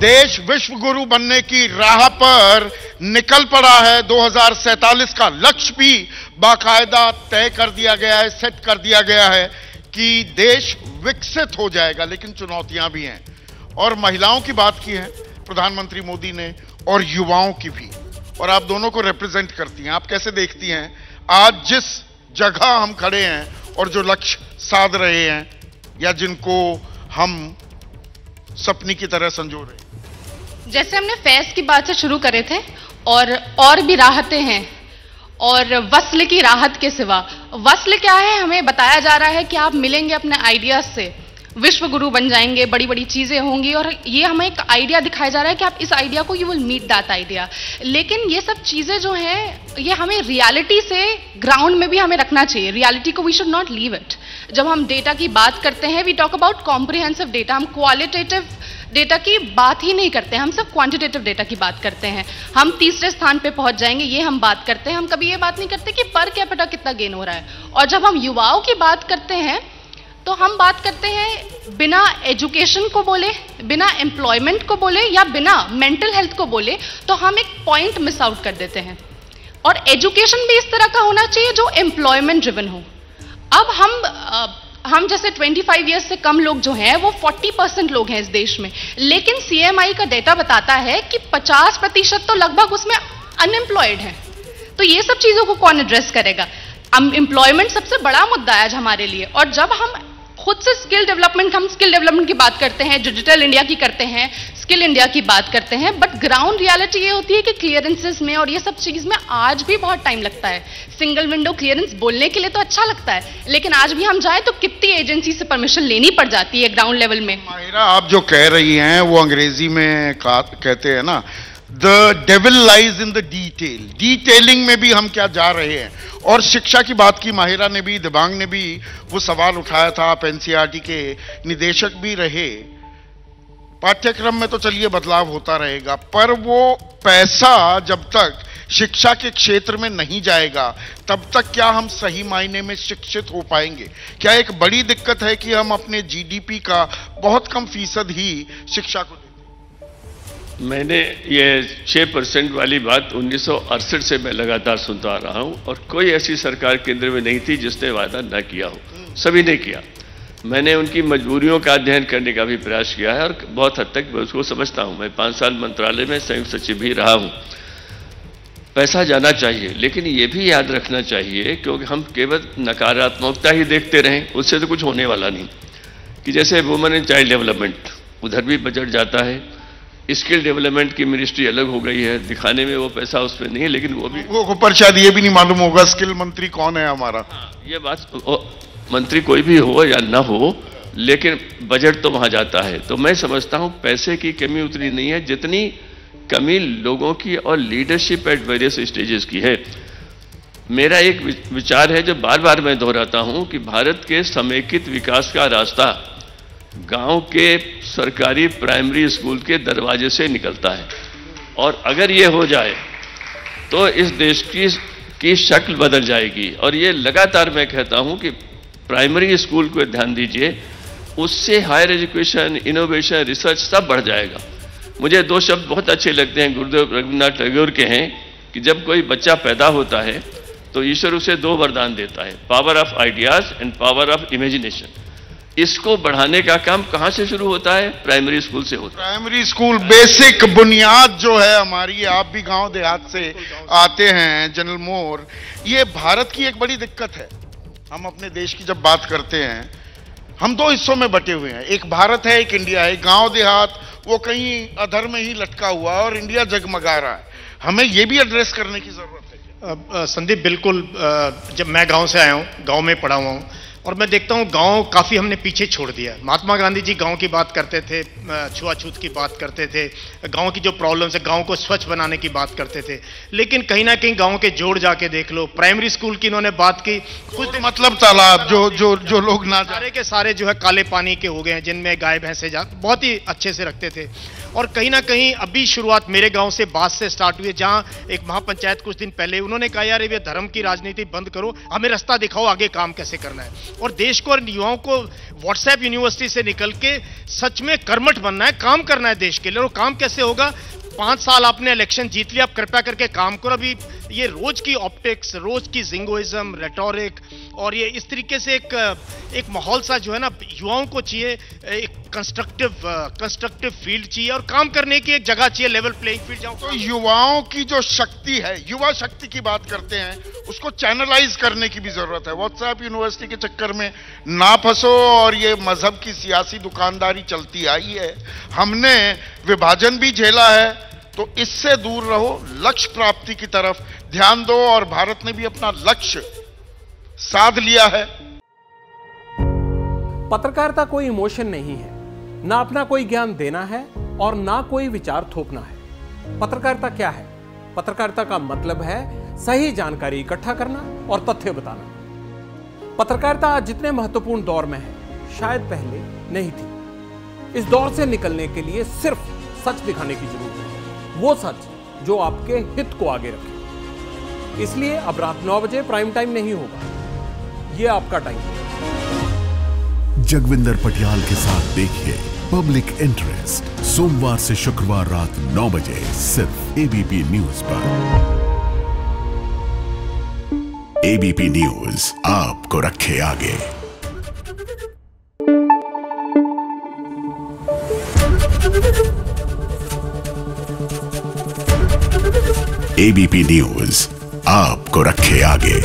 देश विश्व गुरु बनने की राह पर निकल पड़ा है। 2047 का लक्ष्य भी बाकायदा तय कर दिया गया है, सेट कर दिया गया है कि देश विकसित हो जाएगा, लेकिन चुनौतियां भी हैं। और महिलाओं की बात की है प्रधानमंत्री मोदी ने, और युवाओं की भी, और आप दोनों को रिप्रेजेंट करती हैं। आप कैसे देखती हैं आज जिस जगह हम खड़े हैं और जो लक्ष्य साध रहे हैं, या जिनको हम सपने की तरह संजो रहे हैं? जैसे हमने फैज की बात से शुरू करे थे, और भी राहतें हैं, और वस्ल की राहत के सिवा वस्ल क्या है, हमें बताया जा रहा है कि आप मिलेंगे अपने आइडियाज से, विश्व गुरु बन जाएंगे, बड़ी बड़ी चीजें होंगी, और ये हमें एक आइडिया दिखाया जा रहा है कि आप इस आइडिया को, you will meet that idea. लेकिन ये सब चीजें जो हैं, ये हमें रियलिटी से ग्राउंड में भी हमें रखना चाहिए। रियलिटी को we should not leave it. जब हम डेटा की बात करते हैं, we talk about comprehensive data, हम क्वालिटेटिव डेटा की बात ही नहीं करते, हम सब क्वांटिटेटिव डेटा की बात करते हैं। हम तीसरे स्थान पे पहुंच जाएंगे, ये हम बात करते हैं। हम कभी ये बात नहीं करते कि पर कैपिटा कितना गेन हो रहा है। और जब हम युवाओं की बात करते हैं, तो हम बात करते हैं बिना एजुकेशन को बोले, बिना एम्प्लॉयमेंट को बोले, या बिना मेंटल हेल्थ को बोले, तो हम एक पॉइंट मिस आउट कर देते हैं। और एजुकेशन भी इस तरह का होना चाहिए जो एम्प्लॉयमेंट ड्रिवन हो। अब हम जैसे 25 ईयर्स से कम लोग जो हैं, वो 40% लोग हैं इस देश में, लेकिन सीएमआई का डेटा बताता है कि 50% तो लगभग उसमें अनएम्प्लॉयड है। तो ये सब चीजों को कौन एड्रेस करेगा? एम्प्लॉयमेंट सबसे बड़ा मुद्दा है आज हमारे लिए। और जब हम खुद से स्किल डेवलपमेंट की बात करते हैं, डिजिटल इंडिया की करते हैं, स्किल इंडिया की बात करते हैं, बट ग्राउंड रियलिटी ये होती है कि क्लियरेंसेस में और ये सब चीज में आज भी बहुत टाइम लगता है। सिंगल विंडो क्लियरेंस बोलने के लिए तो अच्छा लगता है, लेकिन आज भी हम जाए तो कितनी एजेंसी से परमिशन लेनी पड़ जाती है ग्राउंड लेवल में। माहिरा, आप जो कह रही हैं वो अंग्रेजी में कहते हैं ना, the devil lies in the detail. Detailing में भी हम क्या जा रहे हैं। और शिक्षा की बात की माहिरा ने भी, दिबांग ने भी वो सवाल उठाया था। आप एनसीईआरटी के निदेशक भी रहे। पाठ्यक्रम में तो चलिए बदलाव होता रहेगा, पर वो पैसा जब तक शिक्षा के क्षेत्र में नहीं जाएगा, तब तक क्या हम सही मायने में शिक्षित हो पाएंगे? क्या एक बड़ी दिक्कत है कि हम अपने जीडीपी का बहुत कम फीसद ही शिक्षा को देते हैं? मैंने ये 6% वाली बात 1968 से मैं लगातार सुनता आ रहा हूं, और कोई ऐसी सरकार केंद्र में नहीं थी जिसने वादा न किया हो। सभी ने किया। मैंने उनकी मजबूरियों का अध्ययन करने का भी प्रयास किया है, और बहुत हद तक मैं उसको समझता हूं। मैं 5 साल मंत्रालय में संयुक्त सचिव भी रहा हूं। पैसा जाना चाहिए, लेकिन ये भी याद रखना चाहिए, क्योंकि हम केवल नकारात्मकता ही देखते रहें, उससे तो कुछ होने वाला नहीं। कि जैसे वुमेन एंड चाइल्ड डेवलपमेंट, उधर भी बजट जाता है। स्किल डेवलपमेंट की मिनिस्ट्री अलग हो गई है, दिखाने में वो पैसा उसमें नहीं है, लेकिन वो भी वो पर शायद ये भी नहीं मालूम होगा स्किल मंत्री कौन है हमारा। ये बात, मंत्री कोई भी हो या ना हो, लेकिन बजट तो वहां जाता है। तो मैं समझता हूं पैसे की कमी उतनी नहीं है जितनी कमी लोगों की और लीडरशिप एट वेरियस स्टेजेस की है। मेरा एक विचार है जो बार बार मैं दोहराता हूं कि भारत के समेकित विकास का रास्ता गांव के सरकारी प्राइमरी स्कूल के दरवाजे से निकलता है, और अगर ये हो जाए तो इस देश की शक्ल बदल जाएगी। और ये लगातार मैं कहता हूं कि प्राइमरी स्कूल को ध्यान दीजिए, उससे हायर एजुकेशन, इनोवेशन, रिसर्च सब बढ़ जाएगा। मुझे 2 शब्द बहुत अच्छे लगते हैं, गुरुदेव रविन्द्रनाथ टैगोर के हैं, कि जब कोई बच्चा पैदा होता है तो ईश्वर उसे 2 वरदान देता है, power of ideas and power of imagination. इसको बढ़ाने का काम कहां से शुरू होता है? प्राइमरी स्कूल से होता है। प्राइमरी स्कूल बेसिक बुनियाद जो है हमारी। आप भी गांव देहात से आते हैं जनरल मोर, ये भारत की एक बड़ी दिक्कत है। हम अपने देश की जब बात करते हैं, हम 2 हिस्सों में बटे हुए हैं, एक भारत है, एक इंडिया है। गांव देहात वो कहीं अधर में ही लटका हुआ है, और इंडिया जगमगा रहा है। हमें ये भी एड्रेस करने की जरूरत है। संदीप, बिल्कुल। जब मैं गांव से आया हूं, गांव में पढ़ा हुआ हूं, और मैं देखता हूं गांव काफ़ी हमने पीछे छोड़ दिया। महात्मा गांधी जी गांव की बात करते थे, छुआछूत की बात करते थे, गांव की जो प्रॉब्लम्स है, गांव को स्वच्छ बनाने की बात करते थे। लेकिन कहीं ना कहीं गांव के जोड़ जाके देख लो, प्राइमरी स्कूल की इन्होंने बात की, कुछ मतलब तालाब जो लोग ना सारे के सारे जो है काले पानी के हो गए हैं, जिनमें गाय भैंसे बहुत ही अच्छे से रखते थे। और कहीं ना कहीं अभी शुरुआत मेरे गांव से बात से स्टार्ट हुई है, जहां एक महापंचायत कुछ दिन पहले उन्होंने कहा यार ये धर्म की राजनीति बंद करो, हमें रास्ता दिखाओ आगे काम कैसे करना है। और देश को और युवाओं को व्हाट्सएप यूनिवर्सिटी से निकल के सच में कर्मठ बनना है, काम करना है देश के लिए। और काम कैसे होगा? 5 साल आपने इलेक्शन जीत लिया, आप कृपया करके काम करो। अभी ये रोज की ऑप्टिक्स, रोज की जिंगोइज्म, रेटोरिक और ये इस तरीके से एक माहौल सा जो है ना, युवाओं को चाहिए एक कंस्ट्रक्टिव फील्ड चाहिए और काम करने की एक जगह चाहिए, लेवल प्लेइंग फील्ड। जहां तो युवाओं की जो शक्ति है, युवा शक्ति की बात करते हैं, उसको चैनलाइज करने की भी जरूरत है। व्हाट्सएप यूनिवर्सिटी के चक्कर में ना फंसो और ये मजहब की सियासी दुकानदारी चलती आई है, हमने विभाजन भी झेला है, तो इससे दूर रहो, लक्ष्य प्राप्ति की तरफ ध्यान दो। और भारत ने भी अपना लक्ष्य साध लिया है। पत्रकारिता कोई इमोशन नहीं है, ना अपना कोई ज्ञान देना है और ना कोई विचार थोपना है। पत्रकारिता क्या है? पत्रकारिता का मतलब है सही जानकारी इकट्ठा करना और तथ्य बताना। पत्रकारिता आज जितने महत्वपूर्ण दौर में है, शायद पहले नहीं थी। इस दौर से निकलने के लिए सिर्फ सच दिखाने की जरूरत है, वो सच जो आपके हित को आगे रखे। इसलिए अब रात 9 बजे प्राइम टाइम नहीं होगा, ये आपका टाइम है। जगविंदर पटियाल के साथ देखिए पब्लिक इंटरेस्ट, सोमवार से शुक्रवार रात 9 बजे सिर्फ एबीपी न्यूज पर। एबीपी न्यूज आपको रखे आगे। एबीपी न्यूज आपको रखे आगे।